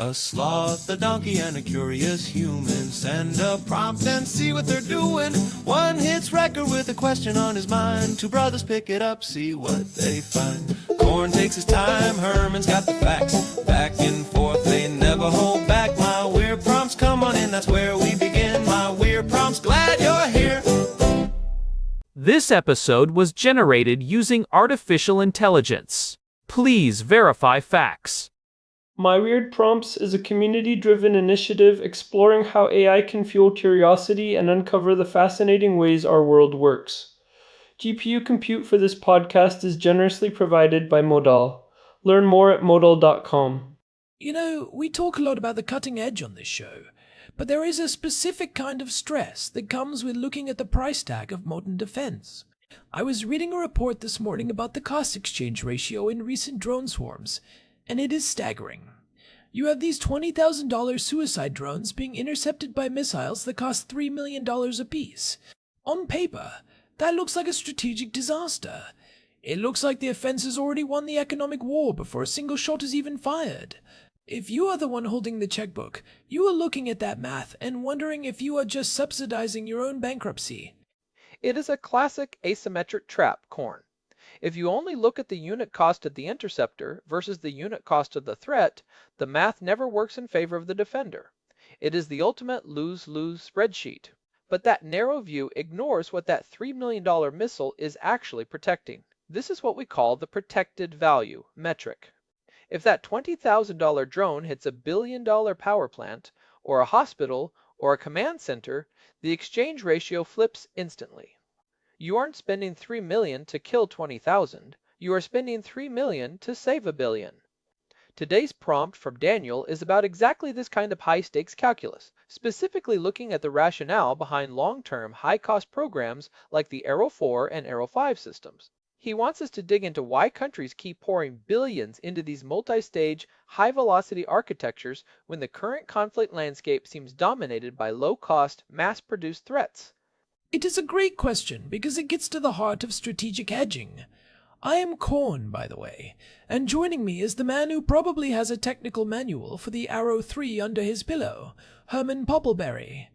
A sloth, a donkey, and a curious human. Send a prompt and see what they're doing. One hits record with a question on his mind. Two brothers pick it up, see what they find. Corn takes his time, Herman's got the facts. Back and forth, they never hold back. My weird prompts, come on in, that's where we begin. My weird prompts, glad you're here. This episode was generated using artificial intelligence. Please verify facts. My Weird Prompts is a community-driven initiative exploring how AI can fuel curiosity and uncover the fascinating ways our world works. GPU compute for this podcast is generously provided by Modal. Learn more at modal.com. You know, we talk a lot about the cutting edge on this show, but there is a specific kind of stress that comes with looking at the price tag of modern defense. I was reading a report this morning about the cost exchange ratio in recent drone swarms, and it is staggering. You have these $20,000 suicide drones being intercepted by missiles that cost $3 million apiece. On paper, that looks like a strategic disaster. It looks like the offense has already won the economic war before a single shot is even fired. If you are the one holding the checkbook, you are looking at that math and wondering if you are just subsidizing your own bankruptcy. It is a classic asymmetric trap, Corn. If you only look at the unit cost of the interceptor versus the unit cost of the threat, the math never works in favor of the defender. It is the ultimate lose-lose spreadsheet. But that narrow view ignores what that $3 million missile is actually protecting. This is what we call the protected value metric. If that $20,000 drone hits a billion-dollar power plant, or a hospital, or a command center, the exchange ratio flips instantly. You aren't spending $3 million to kill 20,000. You are spending $3 million to save $1 billion. Today's prompt from Daniel is about exactly this kind of high-stakes calculus, specifically looking at the rationale behind long-term, high-cost programs like the Arrow 4 and Arrow 5 systems. He wants us to dig into why countries keep pouring billions into these multi-stage, high-velocity architectures when the current conflict landscape seems dominated by low-cost, mass-produced threats. It is a great question because it gets to the heart of strategic hedging. I am Corn, by the way, and joining me is the man who probably has a technical manual for the Arrow 3 under his pillow, Herman Poppleberry.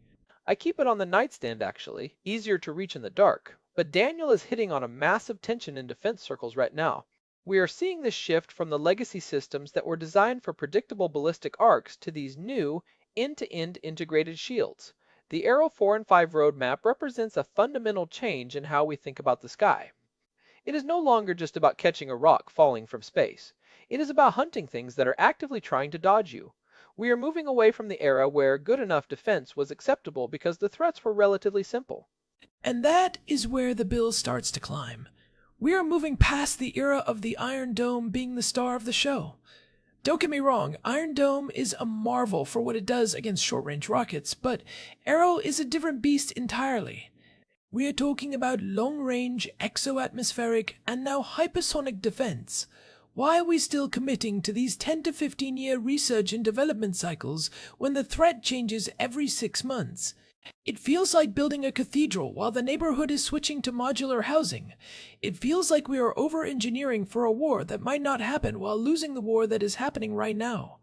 I keep it on the nightstand actually, easier to reach in the dark. But Daniel is hitting on a massive tension in defense circles right now. We are seeing this shift from the legacy systems that were designed for predictable ballistic arcs to these new, end-to-end integrated shields. The Arrow 4 and 5 roadmap represents a fundamental change in how we think about the sky. It is no longer just about catching a rock falling from space. It is about hunting things that are actively trying to dodge you. We are moving away from the era where good enough defense was acceptable because the threats were relatively simple. And that is where the bill starts to climb. We are moving past the era of the Iron Dome being the star of the show. Don't get me wrong, Iron Dome is a marvel for what it does against short-range rockets, but Arrow is a different beast entirely. We are talking about long-range, exo-atmospheric, and now hypersonic defense. Why are we still committing to these 10 to 15-year research and development cycles when the threat changes every 6 months? It feels like building a cathedral while the neighborhood is switching to modular housing. It feels like we are over-engineering for a war that might not happen while losing the war that is happening right now.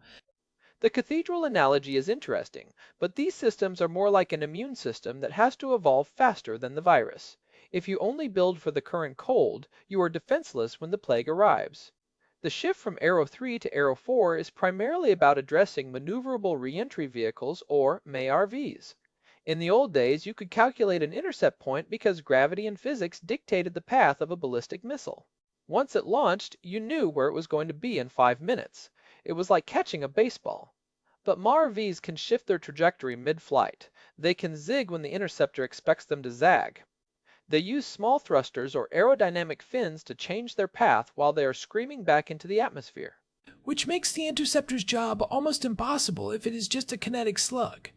The cathedral analogy is interesting, but these systems are more like an immune system that has to evolve faster than the virus. If you only build for the current cold, you are defenseless when the plague arrives. The shift from Arrow 3 to Arrow 4 is primarily about addressing maneuverable reentry vehicles, or MARVs. In the old days, you could calculate an intercept point because gravity and physics dictated the path of a ballistic missile. Once it launched, you knew where it was going to be in 5 minutes. It was like catching a baseball. But MARVs can shift their trajectory mid-flight. They can zig when the interceptor expects them to zag. They use small thrusters or aerodynamic fins to change their path while they are screaming back into the atmosphere. Which makes the interceptor's job almost impossible if it is just a kinetic slug.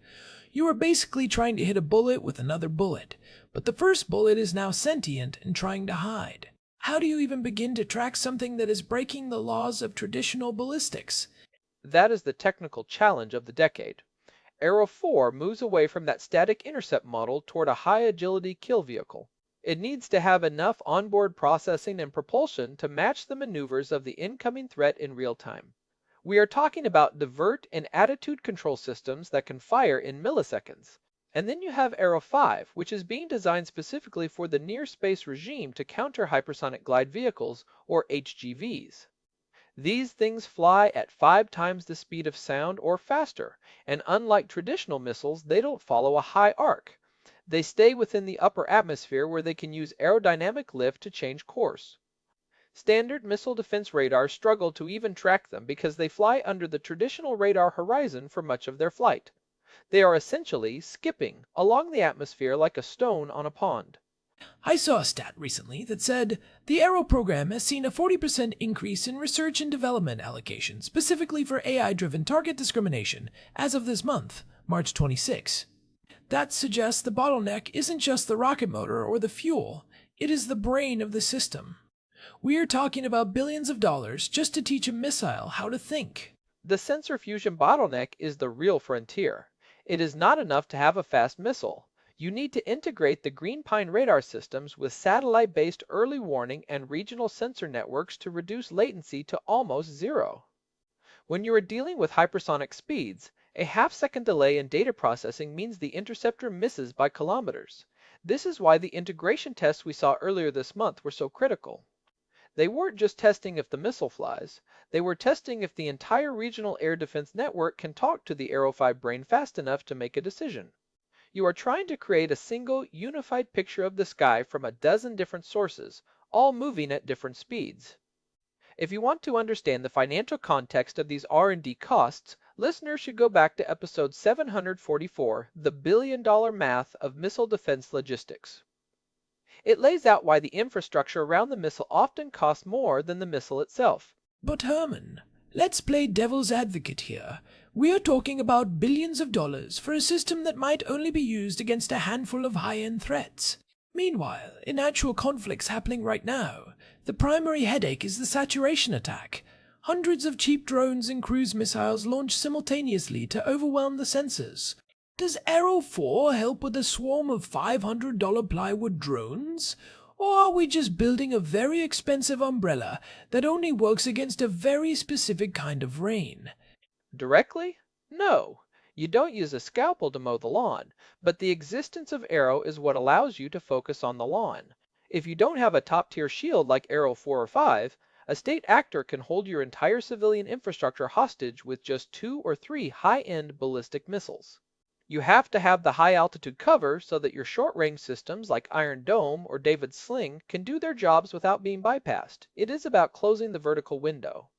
You are basically trying to hit a bullet with another bullet, but the first bullet is now sentient and trying to hide. How do you even begin to track something that is breaking the laws of traditional ballistics? That is the technical challenge of the decade. Arrow 4 moves away from that static intercept model toward a high-agility kill vehicle. It needs to have enough onboard processing and propulsion to match the maneuvers of the incoming threat in real time. We are talking about divert and attitude control systems that can fire in milliseconds. And then you have Arrow 5, which is being designed specifically for the near space regime to counter hypersonic glide vehicles, or HGVs. These things fly at 5 times the speed of sound or faster, and unlike traditional missiles, they don't follow a high arc. They stay within the upper atmosphere where they can use aerodynamic lift to change course. Standard missile defense radars struggle to even track them because they fly under the traditional radar horizon for much of their flight. They are essentially skipping along the atmosphere like a stone on a pond. I saw a stat recently that said the Arrow program has seen a 40% increase in research and development allocation specifically for AI-driven target discrimination as of this month, March 26. That suggests the bottleneck isn't just the rocket motor or the fuel, it is the brain of the system. We are talking about billions of dollars just to teach a missile how to think. The sensor fusion bottleneck is the real frontier. It is not enough to have a fast missile. You need to integrate the Green Pine radar systems with satellite-based early warning and regional sensor networks to reduce latency to almost zero. When you are dealing with hypersonic speeds, a half-second delay in data processing means the interceptor misses by kilometers. This is why the integration tests we saw earlier this month were so critical. They weren't just testing if the missile flies, they were testing if the entire regional air defense network can talk to the Arrow 5 brain fast enough to make a decision. You are trying to create a single, unified picture of the sky from a dozen different sources, all moving at different speeds. If you want to understand the financial context of these R&D costs, listeners should go back to episode 744, The Billion-Dollar Math of Missile Defense Logistics. It lays out why the infrastructure around the missile often costs more than the missile itself. But Herman, let's play devil's advocate here. We are talking about billions of dollars for a system that might only be used against a handful of high-end threats. Meanwhile, in actual conflicts happening right now, the primary headache is the saturation attack. Hundreds of cheap drones and cruise missiles launch simultaneously to overwhelm the sensors. Does Arrow 4 help with a swarm of $500 plywood drones? Or are we just building a very expensive umbrella that only works against a very specific kind of rain? Directly? No. You don't use a scalpel to mow the lawn, but the existence of Arrow is what allows you to focus on the lawn. If you don't have a top-tier shield like Arrow 4 or 5, a state actor can hold your entire civilian infrastructure hostage with just 2 or 3 high-end ballistic missiles. You have to have the high-altitude cover so that your short-range systems like Iron Dome or David's Sling can do their jobs without being bypassed. It is about closing the vertical window.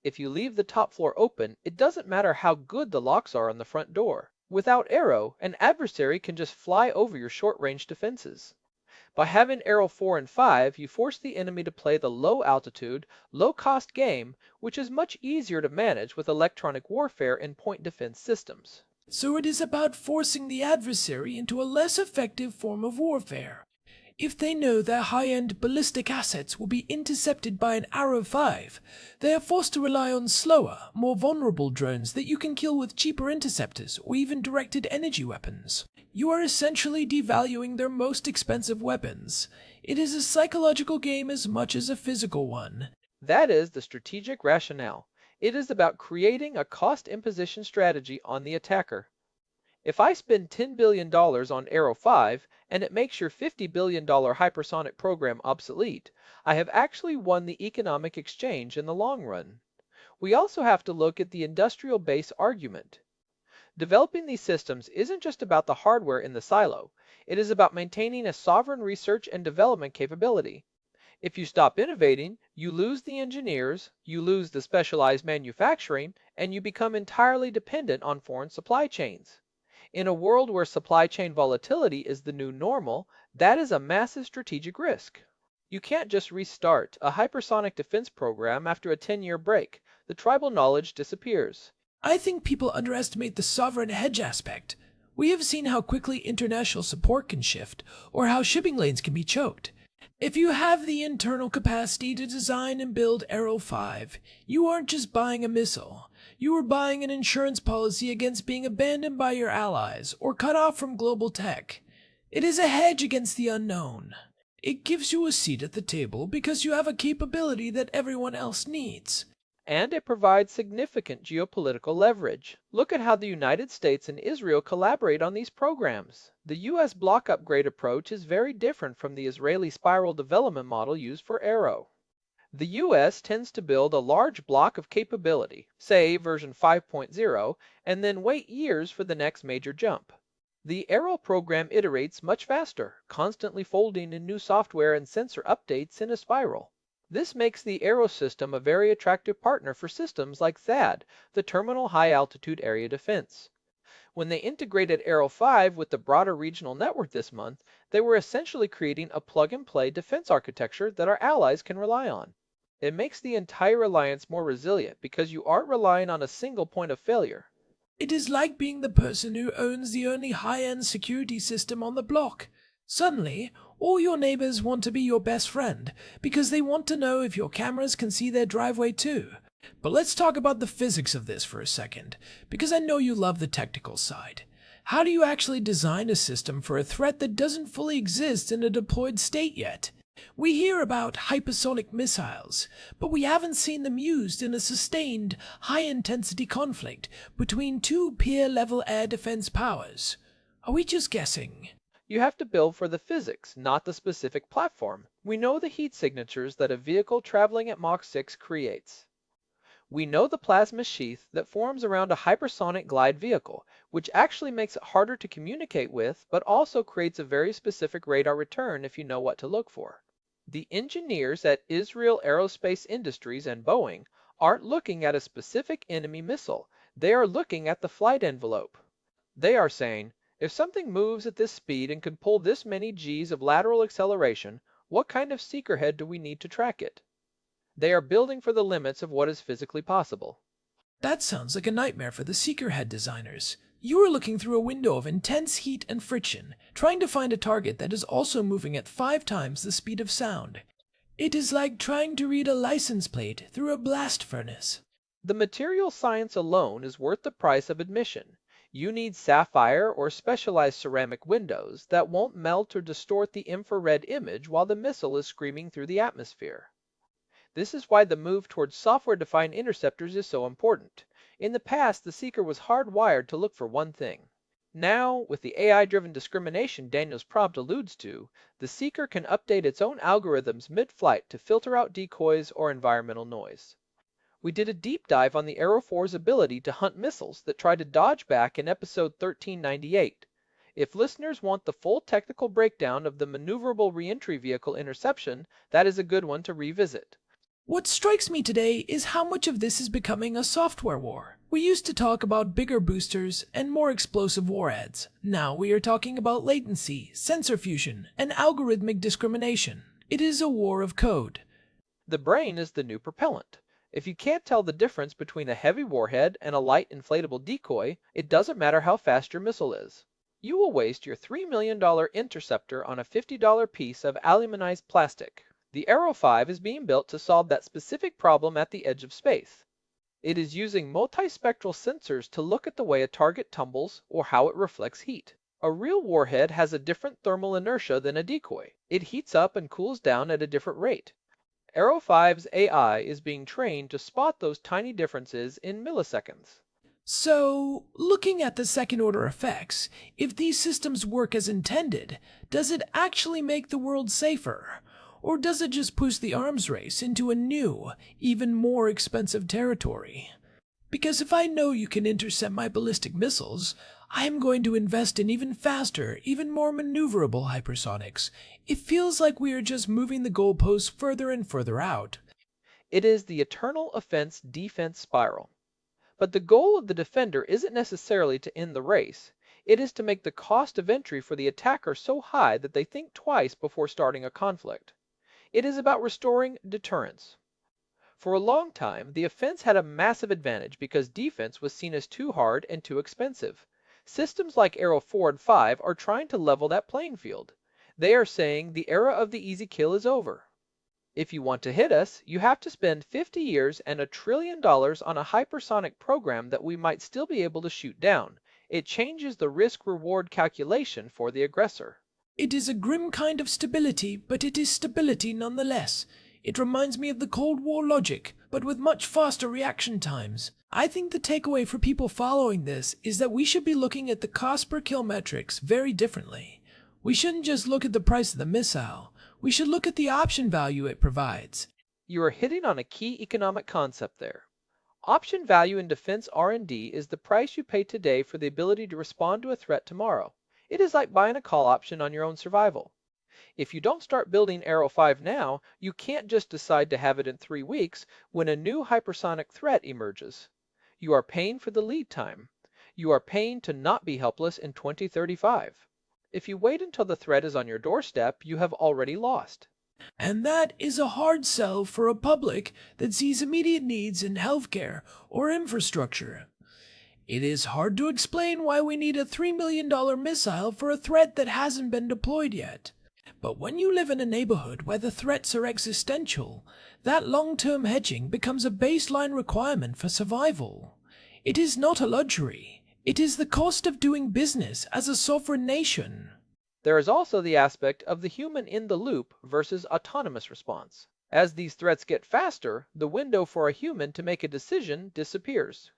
If you leave the top floor open, it doesn't matter how good the locks are on the front door. Without Arrow, an adversary can just fly over your short-range defenses. By having Arrow 4 and 5, you force the enemy to play the low-altitude, low-cost game, which is much easier to manage with electronic warfare and point defense systems. So it is about forcing the adversary into a less effective form of warfare. If they know their high-end ballistic assets will be intercepted by an Arrow 5, they are forced to rely on slower, more vulnerable drones that you can kill with cheaper interceptors or even directed energy weapons. You are essentially devaluing their most expensive weapons. It is a psychological game as much as a physical one. That is the strategic rationale. It is about creating a cost imposition strategy on the attacker. If I spend $10 billion on Arrow 5 and it makes your $50 billion hypersonic program obsolete, I have actually won the economic exchange in the long run. We also have to look at the industrial base argument. Developing these systems isn't just about the hardware in the silo, it is about maintaining a sovereign research and development capability. If you stop innovating, you lose the engineers, you lose the specialized manufacturing, and you become entirely dependent on foreign supply chains. In a world where supply chain volatility is the new normal, that is a massive strategic risk. You can't just restart a hypersonic defense program after a 10-year break. The tribal knowledge disappears. I think people underestimate the sovereign hedge aspect. We have seen how quickly international support can shift, or how shipping lanes can be choked. If you have the internal capacity to design and build Arrow 5, you aren't just buying a missile. You are buying an insurance policy against being abandoned by your allies or cut off from global tech. It is a hedge against the unknown. It gives you a seat at the table because you have a capability that everyone else needs. And it provides significant geopolitical leverage. Look at how the United States and Israel collaborate on these programs. The US block upgrade approach is very different from the Israeli spiral development model used for Arrow. The US tends to build a large block of capability, say version 5.0, and then wait years for the next major jump. The Arrow program iterates much faster, constantly folding in new software and sensor updates in a spiral. This makes the Arrow system a very attractive partner for systems like THAAD, the Terminal High Altitude Area Defense. When they integrated Arrow 5 with the broader regional network this month, they were essentially creating a plug-and-play defense architecture that our allies can rely on. It makes the entire alliance more resilient because you aren't relying on a single point of failure. It is like being the person who owns the only high-end security system on the block. Suddenly, all your neighbors want to be your best friend because they want to know if your cameras can see their driveway too. But let's talk about the physics of this for a second, because I know you love the technical side. How do you actually design a system for a threat that doesn't fully exist in a deployed state yet? We hear about hypersonic missiles, but we haven't seen them used in a sustained, high-intensity conflict between two peer-level air defense powers. Are we just guessing? You have to build for the physics, not the specific platform. We know the heat signatures that a vehicle traveling at Mach 6 creates. We know the plasma sheath that forms around a hypersonic glide vehicle, which actually makes it harder to communicate with, but also creates a very specific radar return if you know what to look for. The engineers at Israel Aerospace Industries and Boeing aren't looking at a specific enemy missile. They are looking at the flight envelope. They are saying, if something moves at this speed and can pull this many Gs of lateral acceleration, what kind of seeker head do we need to track it? They are building for the limits of what is physically possible. That sounds like a nightmare for the seeker head designers. You are looking through a window of intense heat and friction, trying to find a target that is also moving at 5 times the speed of sound. It is like trying to read a license plate through a blast furnace. The material science alone is worth the price of admission. You need sapphire or specialized ceramic windows that won't melt or distort the infrared image while the missile is screaming through the atmosphere. This is why the move towards software-defined interceptors is so important. In the past, the seeker was hardwired to look for one thing. Now, with the AI-driven discrimination Daniel's prompt alludes to, the seeker can update its own algorithms mid-flight to filter out decoys or environmental noise. We did a deep dive on the Arrow 4's ability to hunt missiles that try to dodge back in episode 1398. If listeners want the full technical breakdown of the maneuverable reentry vehicle interception, that is a good one to revisit. What strikes me today is how much of this is becoming a software war. We used to talk about bigger boosters and more explosive warheads. Now we are talking about latency, sensor fusion, and algorithmic discrimination. It is a war of code. The brain is the new propellant. If you can't tell the difference between a heavy warhead and a light inflatable decoy, it doesn't matter how fast your missile is. You will waste your $3 million interceptor on a $50 piece of aluminized plastic. The Arrow 5 is being built to solve that specific problem at the edge of space. It is using multispectral sensors to look at the way a target tumbles or how it reflects heat. A real warhead has a different thermal inertia than a decoy. It heats up and cools down at a different rate. Arrow 5's AI is being trained to spot those tiny differences in milliseconds. So, looking at the second-order effects, if these systems work as intended, does it actually make the world safer? Or does it just push the arms race into a new, even more expensive territory? Because if I know you can intercept my ballistic missiles, I am going to invest in even faster, even more maneuverable hypersonics. It feels like we are just moving the goalposts further and further out. It is the eternal offense-defense spiral. But the goal of the defender isn't necessarily to end the race. It is to make the cost of entry for the attacker so high that they think twice before starting a conflict. It is about restoring deterrence. For a long time, the offense had a massive advantage because defense was seen as too hard and too expensive. Systems like Arrow 4 and 5 are trying to level that playing field. They are saying the era of the easy kill is over. If you want to hit us, you have to spend 50 years and $1 trillion on a hypersonic program that we might still be able to shoot down. It changes the risk-reward calculation for the aggressor. It is a grim kind of stability, but it is stability nonetheless. It reminds me of the Cold War logic, but with much faster reaction times. I think the takeaway for people following this is that we should be looking at the cost per kill metrics very differently. We shouldn't just look at the price of the missile. We should look at the option value it provides. You are hitting on a key economic concept there. Option value in defense R&D is the price you pay today for the ability to respond to a threat tomorrow. It is like buying a call option on your own survival. If you don't start building Arrow 5 now, you can't just decide to have it in 3 weeks when a new hypersonic threat emerges. You are paying for the lead time. You are paying to not be helpless in 2035. If you wait until the threat is on your doorstep, you have already lost. And that is a hard sell for a public that sees immediate needs in healthcare or infrastructure. It is hard to explain why we need a $3 million missile for a threat that hasn't been deployed yet. But when you live in a neighborhood where the threats are existential, that long-term hedging becomes a baseline requirement for survival. It is not a luxury. It is the cost of doing business as a sovereign nation. There is also the aspect of the human in the loop versus autonomous response. As these threats get faster, the window for a human to make a decision disappears.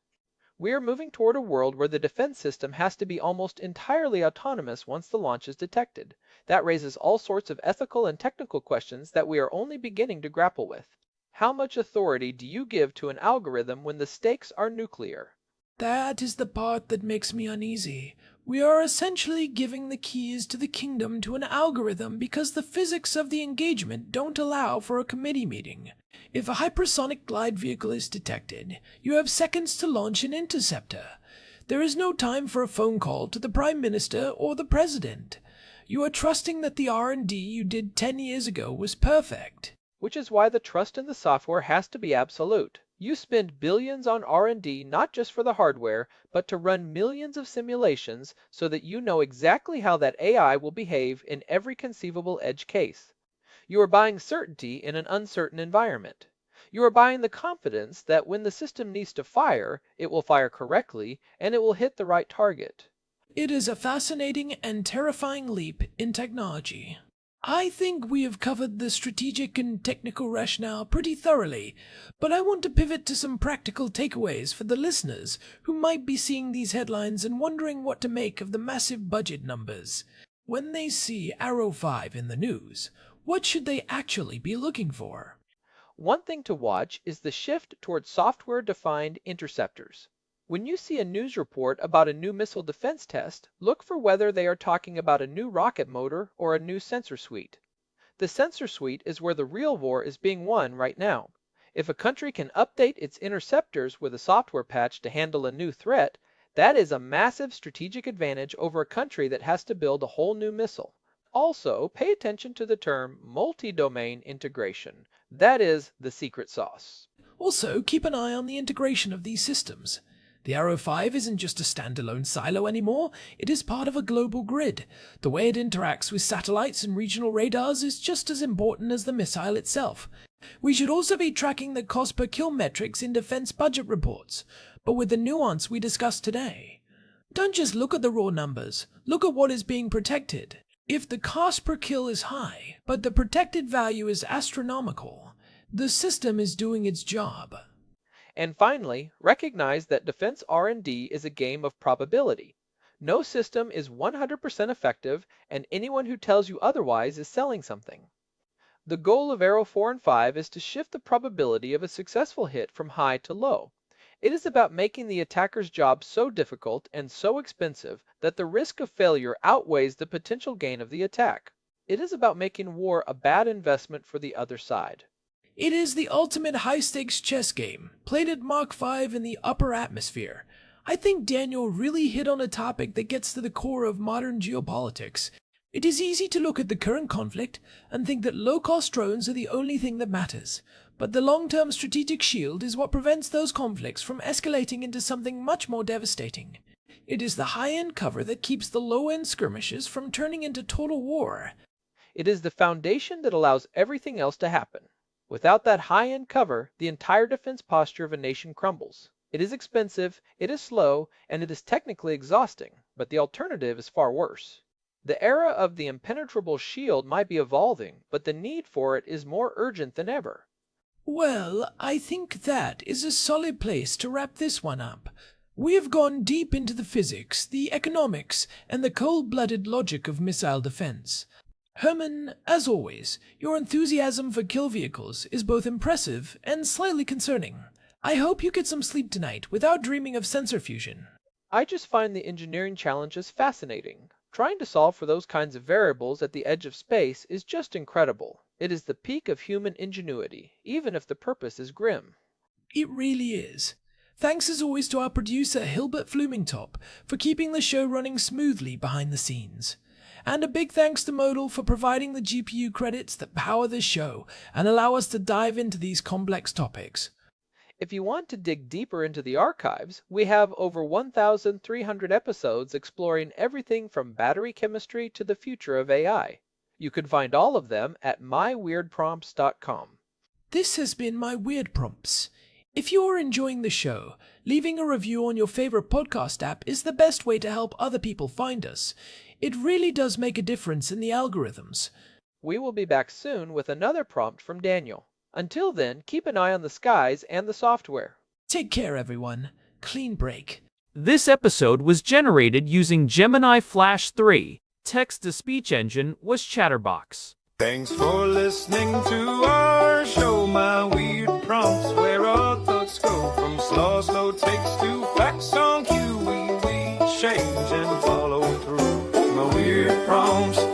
We are moving toward a world where the defense system has to be almost entirely autonomous once the launch is detected. That raises all sorts of ethical and technical questions that we are only beginning to grapple with. How much authority do you give to an algorithm when the stakes are nuclear? That is the part that makes me uneasy. We are essentially giving the keys to the kingdom to an algorithm because the physics of the engagement don't allow for a committee meeting. If a hypersonic glide vehicle is detected, you have seconds to launch an interceptor. There is no time for a phone call to the Prime Minister or the President. You are trusting that the R&D you did 10 years ago was perfect. Which is why the trust in the software has to be absolute. You spend billions on R&D not just for the hardware, but to run millions of simulations so that you know exactly how that AI will behave in every conceivable edge case. You are buying certainty in an uncertain environment. You are buying the confidence that when the system needs to fire, it will fire correctly and it will hit the right target. It is a fascinating and terrifying leap in technology. I think we have covered the strategic and technical rationale pretty thoroughly, but I want to pivot to some practical takeaways for the listeners who might be seeing these headlines and wondering what to make of the massive budget numbers. When they see Arrow 5 in the news, what should they actually be looking for? One thing to watch is the shift toward software-defined interceptors. When you see a news report about a new missile defense test, look for whether they are talking about a new rocket motor or a new sensor suite. The sensor suite is where the real war is being won right now. If a country can update its interceptors with a software patch to handle a new threat, that is a massive strategic advantage over a country that has to build a whole new missile. Also, pay attention to the term multi-domain integration. That is the secret sauce. Also, keep an eye on the integration of these systems. The Arrow 5 isn't just a standalone silo anymore, it is part of a global grid. The way it interacts with satellites and regional radars is just as important as the missile itself. We should also be tracking the cost per kill metrics in defense budget reports, but with the nuance we discussed today. Don't just look at the raw numbers, look at what is being protected. If the cost per kill is high, but the protected value is astronomical, the system is doing its job. And finally, recognize that defense R&D is a game of probability. No system is 100% effective, and anyone who tells you otherwise is selling something. The goal of Arrow 4 and 5 is to shift the probability of a successful hit from high to low. It is about making the attacker's job so difficult and so expensive that the risk of failure outweighs the potential gain of the attack. It is about making war a bad investment for the other side. It is the ultimate high-stakes chess game, played at Mach 5 in the upper atmosphere. I think Daniel really hit on a topic that gets to the core of modern geopolitics. It is easy to look at the current conflict and think that low-cost drones are the only thing that matters, but the long-term strategic shield is what prevents those conflicts from escalating into something much more devastating. It is the high-end cover that keeps the low-end skirmishes from turning into total war. It is the foundation that allows everything else to happen. Without that high-end cover, the entire defense posture of a nation crumbles. It is expensive, it is slow, and it is technically exhausting, but the alternative is far worse. The era of the impenetrable shield might be evolving, but the need for it is more urgent than ever. Well, I think that is a solid place to wrap this one up. We have gone deep into the physics, the economics, and the cold-blooded logic of missile defense. Herman, as always, your enthusiasm for kill vehicles is both impressive and slightly concerning. I hope you get some sleep tonight without dreaming of sensor fusion. I just find the engineering challenges fascinating. Trying to solve for those kinds of variables at the edge of space is just incredible. It is the peak of human ingenuity, even if the purpose is grim. It really is. Thanks as always to our producer Hilbert Flumingtop for keeping the show running smoothly behind the scenes. And a big thanks to Modal for providing the GPU credits that power this show and allow us to dive into these complex topics. If you want to dig deeper into the archives, we have over 1,300 episodes exploring everything from battery chemistry to the future of AI. You can find all of them at myweirdprompts.com. This has been My Weird Prompts. If you are enjoying the show, leaving a review on your favorite podcast app is the best way to help other people find us. It really does make a difference in the algorithms. We will be back soon with another prompt from Daniel. Until then, keep an eye on the skies and the software. Take care, everyone. Clean break. This episode was generated using Gemini Flash 3. Text-to-speech engine was Chatterbox. Thanks for listening to our show, My Weird Prompts, where our thoughts go from slow takes to facts on cue. We change and follow through. My weird prompts.